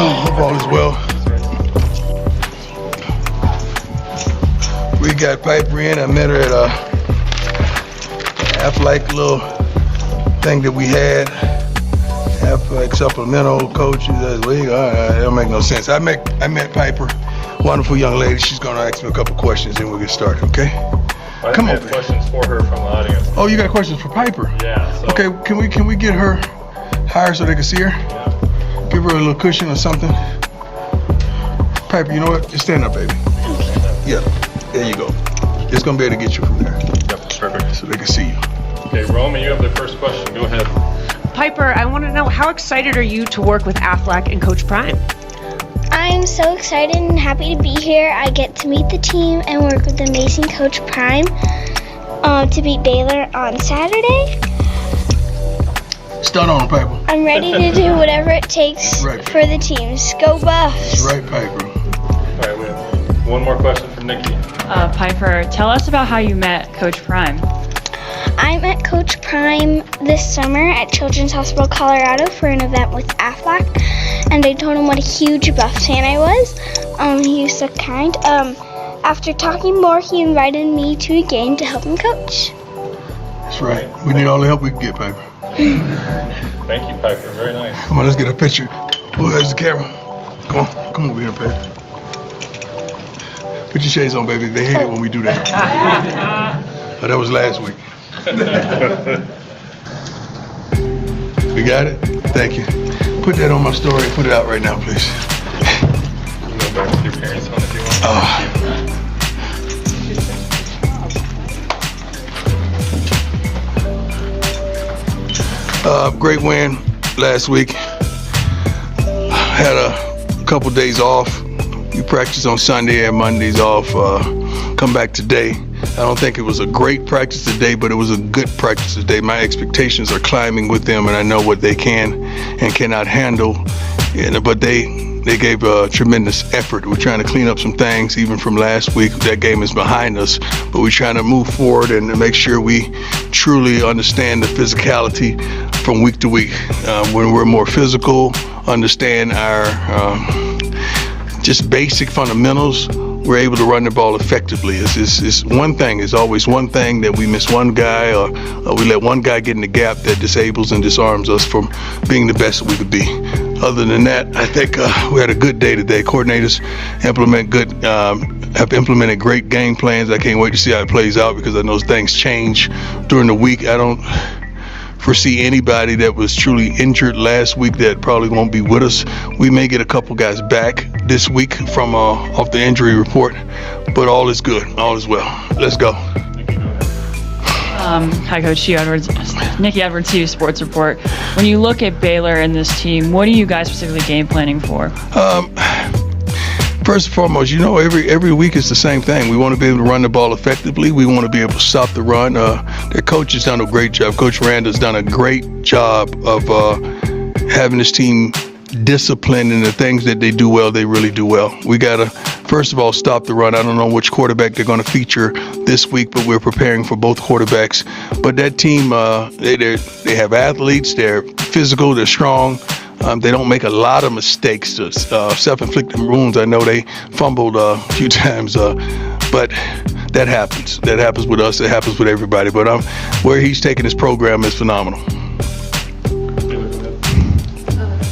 Hope all is well. We got Piper in. I met her at a half-like little thing that we had. Half-like supplemental coaches. That don't make no sense. I met Piper, wonderful young lady. She's gonna ask me a couple questions and we'll get started, okay? Come on. I have questions for her from the audience. Oh, you got questions for Piper? Yeah. So. Okay, can we get her higher so they can see her? Yeah. Give her a little cushion or something. Piper, you know what? Just stand up, baby. Yeah, there you go. It's gonna be able to get you from there. Yep, perfect. So they can see you. Okay, Roman, you have the first question. Go ahead. Piper, I want to know, how excited are you to work with Aflac and Coach Prime? I'm so excited and happy to be here. I get to meet the team and work with amazing Coach Prime to beat Baylor on Saturday. Start on, Piper. I'm ready to do whatever it takes for the teams. Go Buffs! Right, Piper. All right, we have one more question from Nikki. Piper, tell us about how you met Coach Prime. I met Coach Prime this summer at Children's Hospital Colorado for an event with Aflac, and I told him what a huge Buffs fan I was. He was so kind. After talking more, he invited me to a game to help him coach. That's right. We need all the help we can get, Piper. Thank you, Piper. Very nice. Come on, let's get a picture. Oh, there's the camera. Come over here, baby. Put your shades on, baby. They hate it when we do that. Oh, that was last week. We got it? Thank you. Put that on my story. Put it out right now, please. You can go back with your parents on if you want. Great win last week. Had a couple days off. We practiced on Sunday and Mondays off. Come back today. I don't think it was a great practice today, but it was a good practice today. My expectations are climbing with them, and I know what they can and cannot handle. But they gave a tremendous effort. We're trying to clean up some things, even from last week. That game is behind us, but we're trying to move forward and make sure we truly understand the physicality from week to week. When we're more physical, understand our just basic fundamentals, we're able to run the ball effectively. It's one thing. It's always one thing that we miss one guy or we let one guy get in the gap that disables and disarms us from being the best that we could be. Other than that, I think we had a good day today. Coordinators have implemented great game plans. I can't wait to see how it plays out because I know things change during the week. I don't foresee anybody that was truly injured last week that probably won't be with us. We may get a couple guys back this week from off the injury report, but all is good. All is well. Let's go. Hi, Coach Nikki Edwards, CU Sports Report. When you look at Baylor and this team, what are you guys specifically game planning for? First and foremost, every week is the same thing. We want to be able to run the ball effectively. We want to be able to stop the run. Their coach has done a great job. Coach Miranda's done a great job of having this team disciplined in the things that they do well. They really do well. We got to, first of all, stop the run. I don't know which quarterback they're going to feature this week, but we're preparing for both quarterbacks. But that team, they have athletes. They're physical. They're strong. They don't make a lot of mistakes, self-inflicted wounds. I know they fumbled a few times, but that happens. That happens with us. It happens with everybody. But where he's taking his program is phenomenal.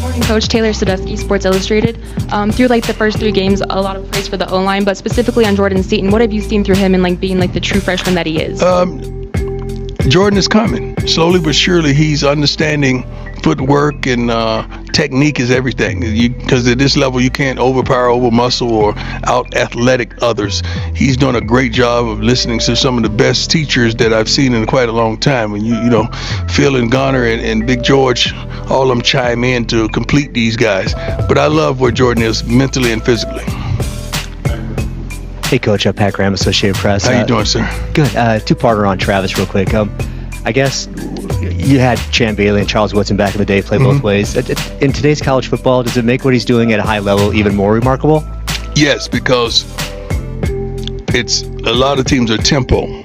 Morning, Coach. Taylor Sadusky, Sports Illustrated. Through the first 3 games, a lot of praise for the O-line, but specifically on Jordan Seaton. What have you seen through him and being the true freshman that he is? Jordan is coming slowly but surely. He's understanding footwork and technique is everything, because at this level you can't overpower, over muscle, or out athletic others. He's done a great job of listening to some of the best teachers that I've seen in quite a long time. And Phil and Garner and Big George, all of them chime in to complete these guys. But I love where Jordan is mentally and physically. Hey, Coach. Pat Graham, Associated Press. How you doing, sir? Good. Two-parter on Travis real quick. I guess you had Chan Bailey and Charles Woodson back in the day play both ways. In today's college football, does it make what he's doing at a high level even more remarkable? Yes, because a lot of teams are tempo,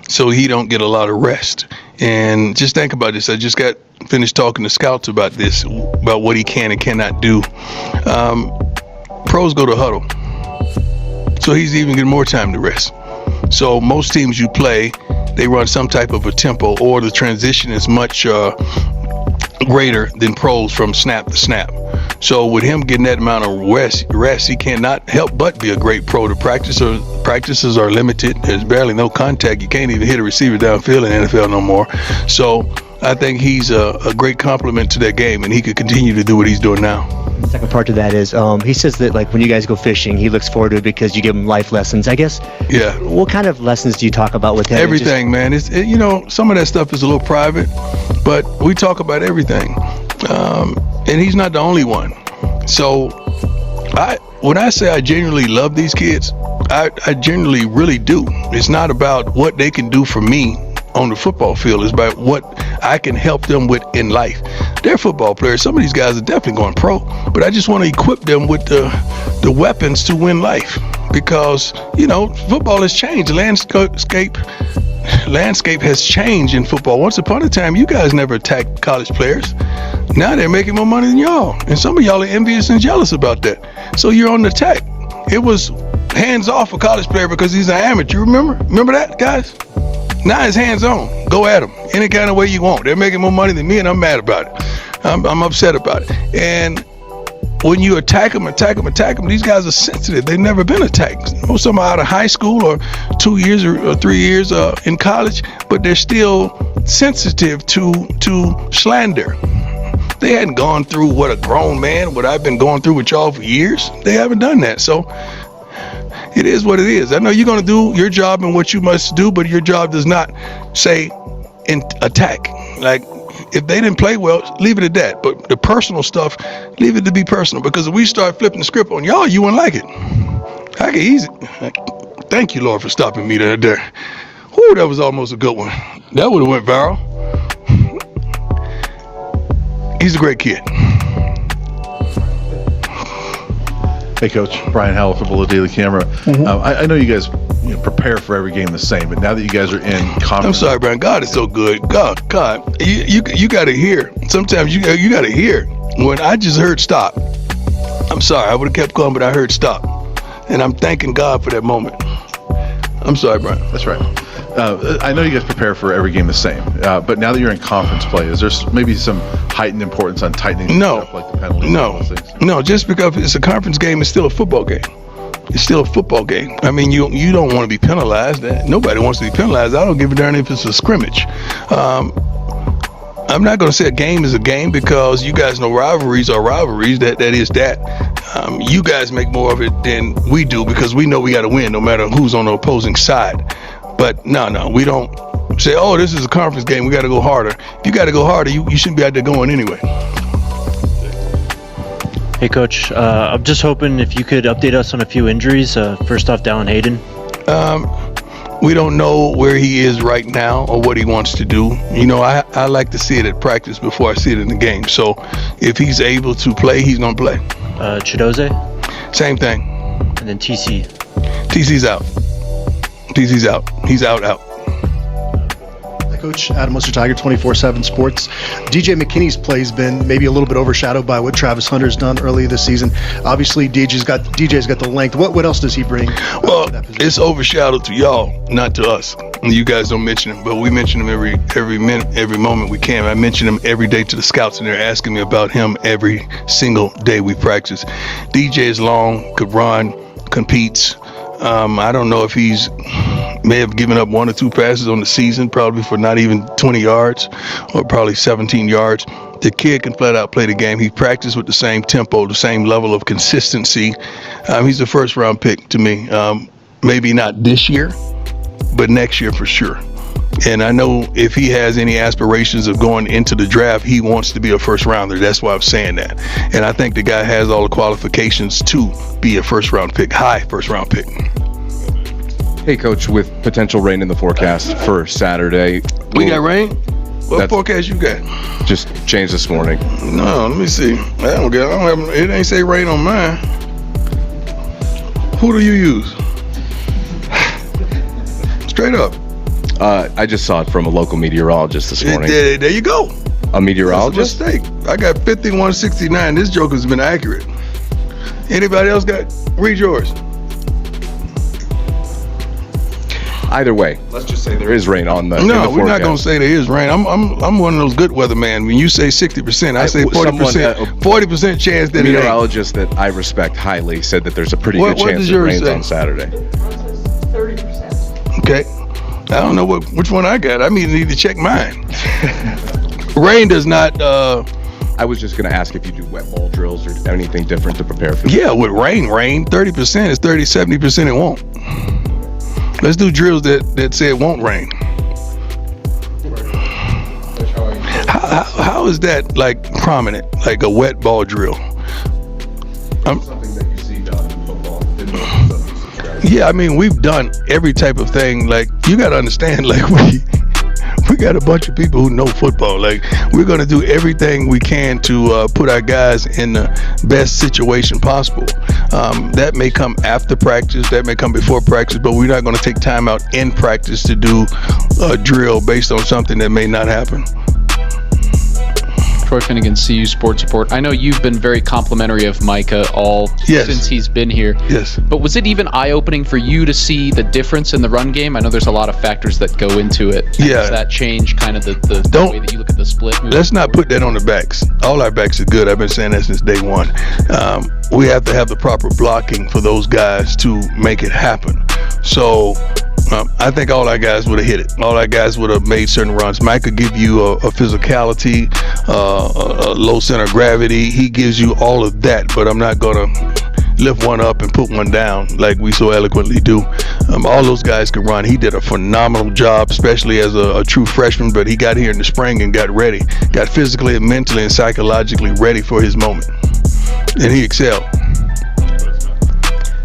so he don't get a lot of rest. And just think about this. I just got finished talking to scouts about this, about what he can and cannot do. Pros go to huddle, so he's even getting more time to rest. So most teams you play, they run some type of a tempo, or the transition is much greater than pros from snap to snap. So with him getting that amount of rest, he cannot help but be a great pro. The practices are limited. There's barely no contact. You can't even hit a receiver downfield in the NFL no more. So I think he's a great compliment to that game, and he could continue to do what he's doing now. The second part to that is he says that like when you guys go fishing, he looks forward to it because you give him life lessons. I guess. Yeah. What kind of lessons do you talk about with him? Everything, man. You know, some of that stuff is a little private, but we talk about everything. And he's not the only one. So when I say I genuinely love these kids, I genuinely really do. It's not about what they can do for me on the football field. It's about what I can help them with in life. They're football players. Some of these guys are definitely going pro, but I just want to equip them with the weapons to win life, because, you know, football has changed. The landscape has changed in football. Once upon a time, you guys never attacked college players. Now they're making more money than y'all, and some of y'all are envious and jealous about that. So you're on the attack. It was hands off a college player because he's an amateur. Remember that, guys? Now it's hands on. Go at them any kind of way you want. They're making more money than me, and I'm mad about it. I'm upset about it. And when you attack them, these guys are sensitive. They've never been attacked. Most of them are out of high school or 2 years or 3 years in college, but they're still sensitive to slander. They hadn't gone through what I've been going through with y'all for years. They haven't done that. So it is what it is. I know you're going to do your job and what you must do, but your job does not say attack. Like, if they didn't play well, leave it at that. But the personal stuff, leave it to be personal. Because if we start flipping the script on y'all, you wouldn't like it. I can easy. Thank you, Lord, for stopping me there. Whoo, that was almost a good one. That would have went viral. He's a great kid. Hey, Coach. Brian Howell for Bullet Daily Camera. I know you guys prepare for every game the same, but now that you guys are in conference... I'm sorry, Brian. God is so good. God. You got to hear. Sometimes you got to hear. When I just heard stop, I'm sorry. I would have kept going, but I heard stop. And I'm thanking God for that moment. I'm sorry, Brian. That's right. I know you guys prepare for every game the same, but now that you're in conference play, is there maybe some heightened importance on tightening up, like the penalties? No. Just because it's a conference game, it's still a football game. It's still a football game. I mean, you don't want to be penalized. Nobody wants to be penalized. I don't give a darn if it's a scrimmage. I'm not going to say a game is a game, because you guys know rivalries are rivalries. That is that. You guys make more of it than we do, because we know we got to win no matter who's on the opposing side. But no, we don't say, oh, this is a conference game, we got to go harder. If you got to go harder, you shouldn't be out there going anyway. Hey, Coach. I'm just hoping if you could update us on a few injuries. First off, Dallin Hayden. We don't know where he is right now or what he wants to do. You know, I like to see it at practice before I see it in the game. So if he's able to play, he's going to play. Chidoze? Same thing. And then TC? TC's out. He's out. Coach Adam Lister, Tiger 24/7 Sports. DJ McKinney's play has been maybe a little bit overshadowed by what Travis Hunter's done early this season. Obviously, DJ's got the length. What else does he bring? Well, it's overshadowed to y'all, not to us. You guys don't mention him, but we mention him every minute, every moment we can. I mention him every day to the scouts, and they're asking me about him every single day we practice. DJ is long, could run, competes. I don't know if may have given up 1 or 2 passes on the season, probably for not even 20 yards or probably 17 yards. The kid can flat out play the game. He practiced with the same tempo, the same level of consistency. He's a first round pick to me. Maybe not this year, but next year for sure. And I know if he has any aspirations of going into the draft, he wants to be a first rounder. That's why I'm saying that. And I think the guy has all the qualifications to be a first round pick, high first round pick. Hey, Coach, with potential rain in the forecast for Saturday. We got rain? What forecast you got? Just changed this morning. No, let me see. It ain't say rain on mine. Who do you use? Straight up. I just saw it from a local meteorologist this morning. There you go. A meteorologist? That's a mistake. I got 5169. This joker's been accurate. Anybody else got? Read yours. Either way, let's just say there is rain on the. No, we're not gonna say there is rain. I'm one of those good weather man. When you say 60%, I say 40%. 40% chance that a meteorologist that I respect highly said that there's a pretty good chance it rains on Saturday. 30%. Okay, I don't know which one I got. I need to check mine. Rain does not. I was just going to ask if you do wet ball drills or anything different to prepare for. Yeah, with rain, 30% is 70% it won't. Let's do drills that say it won't rain. How is that like prominent, like a wet ball drill? Something that you see done in football. Yeah, we've done every type of thing. Like, you got to understand, like we got a bunch of people who know football. Like, we're going to do everything we can to put our guys in the best situation possible. That may come after practice, that may come before practice, but we're not going to take time out in practice to do a drill based on something that may not happen. Troy Finnegan, CU Sports Report. I know you've been very complimentary of Micah since he's been here. Yes. But was it even eye-opening for you to see the difference in the run game? I know there's a lot of factors that go into it. Yeah. Does that change kind of the way that you look at the split? Let's not put that on the backs. All our backs are good. I've been saying that since day one. We have to have the proper blocking for those guys to make it happen. So I think all our guys would have hit it. All our guys would have made certain runs. Mike could give you a physicality, a low center of gravity. He gives you all of that, but I'm not going to lift one up and put one down like we so eloquently do. All those guys could run. He did a phenomenal job, especially as a true freshman, but he got here in the spring and got ready. Got physically and mentally and psychologically ready for his moment. And he excelled.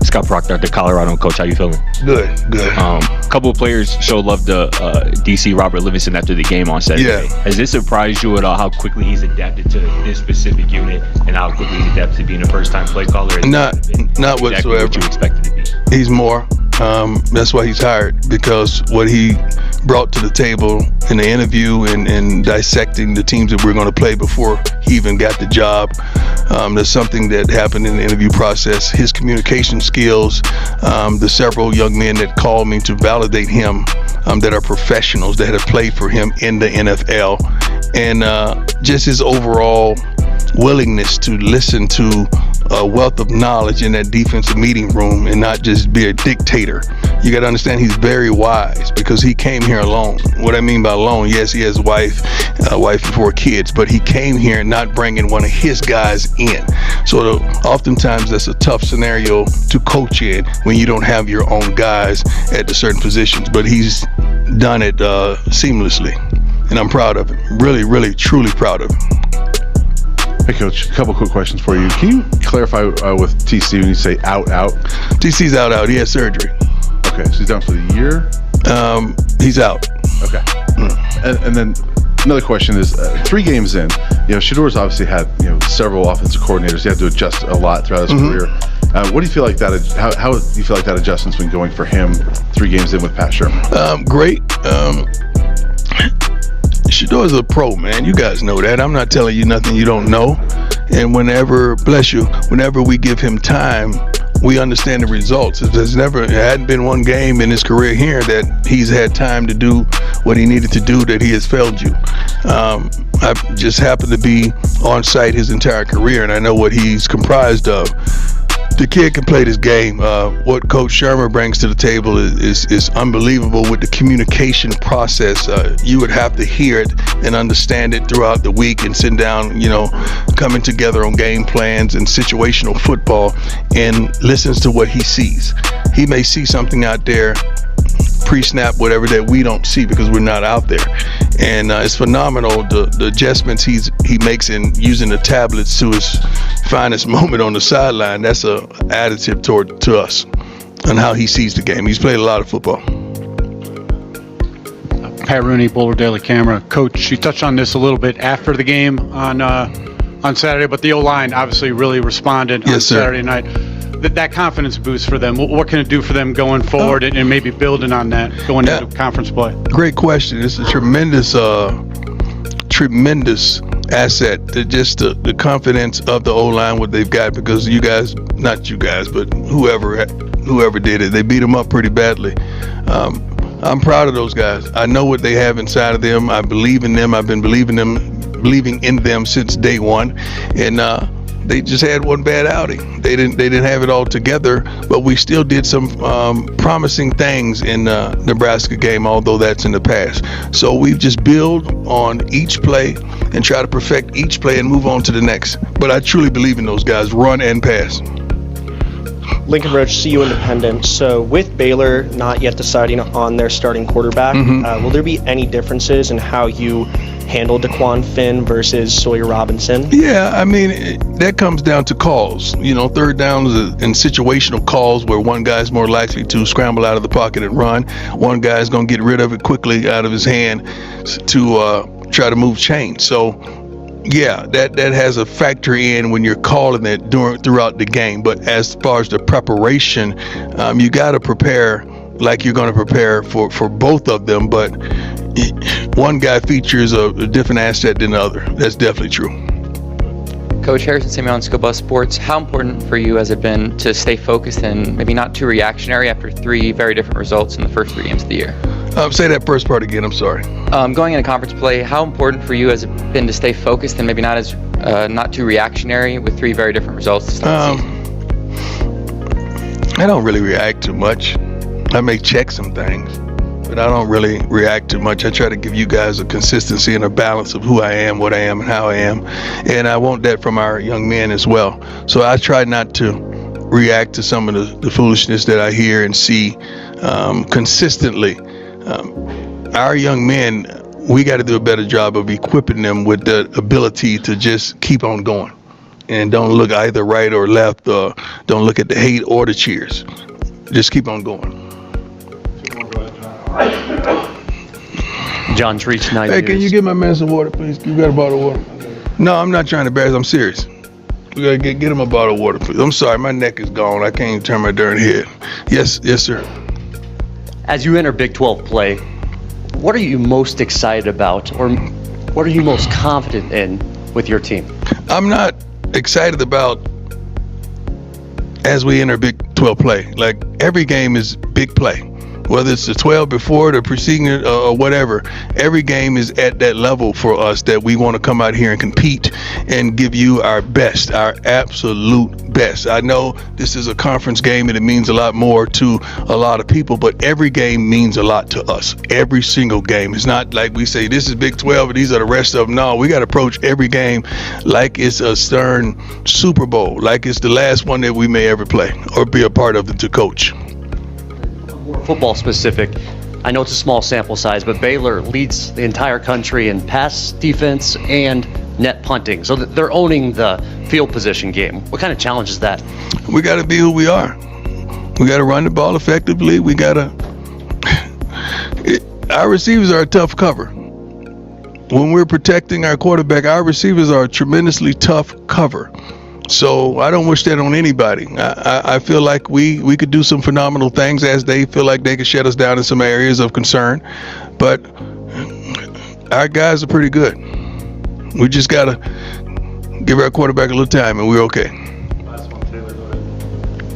Scott Proctor, the Colorado coach. How you feeling? Good. A couple of players showed love to DC Robert Livingston after the game on Saturday. Yeah. Has this surprised you at all how quickly he's adapted to this specific unit and how quickly he's adapted to being a first-time play caller? Not exactly whatsoever. What you expected to be. He's more. That's why he's hired, because what he brought to the table in the interview and dissecting the teams that we're going to play before he even got the job. There's something that happened in the interview process. His communication skills, the several young men that called me to validate him, that are professionals that have played for him in the NFL, and just his overall willingness to listen to a wealth of knowledge in that defensive meeting room and not just be a dictator. You got to understand he's very wise because he came here alone. What I mean by alone, yes, he has a wife and 4 kids, but he came here not bringing one of his guys in. So oftentimes that's a tough scenario to coach in when you don't have your own guys at the certain positions, but he's done it seamlessly, and I'm proud of him. Really, really, truly proud of him. Hey, Coach, a couple quick questions for you. Can you clarify with TC when you say out? TC's out. He had surgery. Okay, so he's done for the year? He's out. Okay. And then another question is, 3 games in, Shadour's obviously had several offensive coordinators. He had to adjust a lot throughout his career. What do you feel like that? How do you feel like that adjustment's been going for him 3 games in with Pat Sherman? Great. Shadour's a pro, man. You guys know that. I'm not telling you nothing you don't know. And whenever we give him time, we understand the results. It hadn't been one game in his career here that he's had time to do what he needed to do that he has failed you. I just happened to be on site his entire career, and I know what he's comprised of. The kid can play this game. What Coach Shermer brings to the table is unbelievable with the communication process. You would have to hear it and understand it throughout the week and sit down, coming together on game plans and situational football, and listens to what he sees. He may see something out there pre-snap, whatever, that we don't see because we're not out there. And it's phenomenal the adjustments he makes in using the tablets to his finest moment on the sideline. That's a additive to us and how he sees the game. He's played a lot of football. Pat Rooney, Boulder Daily Camera. Coach, you touched on this a little bit after the game on Saturday, but the O-line obviously really responded on Saturday night. that confidence boost for them? What can it do for them going forward and maybe building on that going into conference play? Great question. It's a tremendous asset to just the confidence of the O-line, what they've got, because you guys, not you guys, but whoever did it, they beat them up pretty badly. I'm proud of those guys. I know what they have inside of them. I believe in them. I've been believing in them since day one, and they just had one bad outing. They didn't have it all together, but we still did some promising things in the Nebraska game, although that's in the past. So we've just build on each play and try to perfect each play and move on to the next. But I truly believe in those guys, run and pass. Lincoln Roach, CU Independent. So with Baylor not yet deciding on their starting quarterback, will there be any differences in how you handle DeQuan Finn versus Sawyer Robinson? Yeah, I mean, that comes down to calls. You know, third downs and situational calls where one guy's more likely to scramble out of the pocket and run. One guy's going to get rid of it quickly out of his hand to try to move chains. So, yeah, that has a factor in when you're calling it throughout the game. But as far as the preparation, you got to prepare like you're going to prepare for both of them. But one guy features a different asset than the other. That's definitely true. Coach Harrison Simeon, School Bus Sports, how important for you has it been to stay focused and maybe not too reactionary after 3 very different results in the first 3 games of the year? Say that first part again, I'm sorry. Going into conference play, how important for you has it been to stay focused and maybe not too reactionary with 3 very different results to start the season? I don't really react too much. I may check some things, but I don't really react too much. I try to give you guys a consistency and a balance of who I am, what I am, and how I am. And I want that from our young men as well. So I try not to react to some of the foolishness that I hear and see consistently. Our young men, we got to do a better job of equipping them with the ability to just keep on going. And don't look either right or left. Don't look at the hate or the cheers. Just keep on going. John Treach, 9 Hey, News. can you get my man some water, please? You got a bottle of water? No, I'm not trying to embarrass. I'm serious. We gotta get him a bottle of water, please. I'm sorry, my neck is gone. I can't even turn my darn head. Yes, sir. As you enter Big 12 play, what are you most excited about, or what are you most confident in with your team? I'm not excited about as we enter Big 12 play. Like, every game is big play. Whether it's the 12 before, the preceding, or whatever, every game is at that level for us that we want to come out here and compete and give you our best, our absolute best. I know this is a conference game and it means a lot more to a lot of people, but every game means a lot to us. Every single game. It's not like we say this is Big 12 and these are the rest of them. No, we got to approach every game like it's a stern Super Bowl, like it's the last one that we may ever play or be a part of to coach. Football specific, I know it's a small sample size, but Baylor leads the entire country in pass defense and net punting. So they're owning the field position game. What kind of challenge is that? We got to be who we are. We got to run the ball effectively. We got to. Our receivers are a tough cover. When we're protecting our quarterback, our receivers are a tremendously tough cover. So I don't wish that on anybody. I feel like we could do some phenomenal things as they feel like they could shut us down in some areas of concern. But our guys are pretty good. We just got to give our quarterback a little time and we're okay.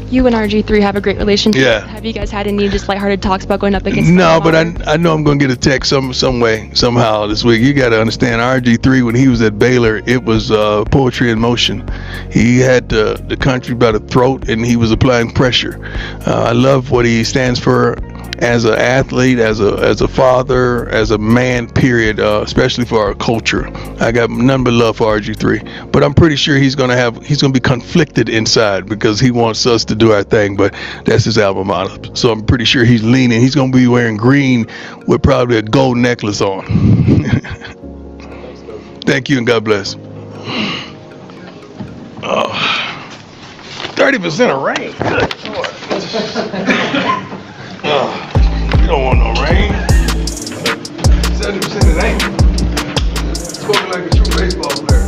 You and RG3 have a great relationship. Yeah. Have you guys had any just lighthearted talks about going up against No, but I know I'm going to get a text some way, somehow this week. You got to understand, RG3, when he was at Baylor, it was poetry in motion. He had the country by the throat, and he was applying pressure. I love what he stands for as an athlete, as a father, as a man, period, especially for our culture. I got none but love for RG3. But I'm pretty sure he's going to be conflicted inside because he wants us to do our thing, but that's his alma mater. So I'm pretty sure he's leaning. He's going to be wearing green with probably a gold necklace on. Thank you and God bless. 30% of rain. Good Lord. You don't want no rain. 70% it ain't. Spoken like a true baseball player.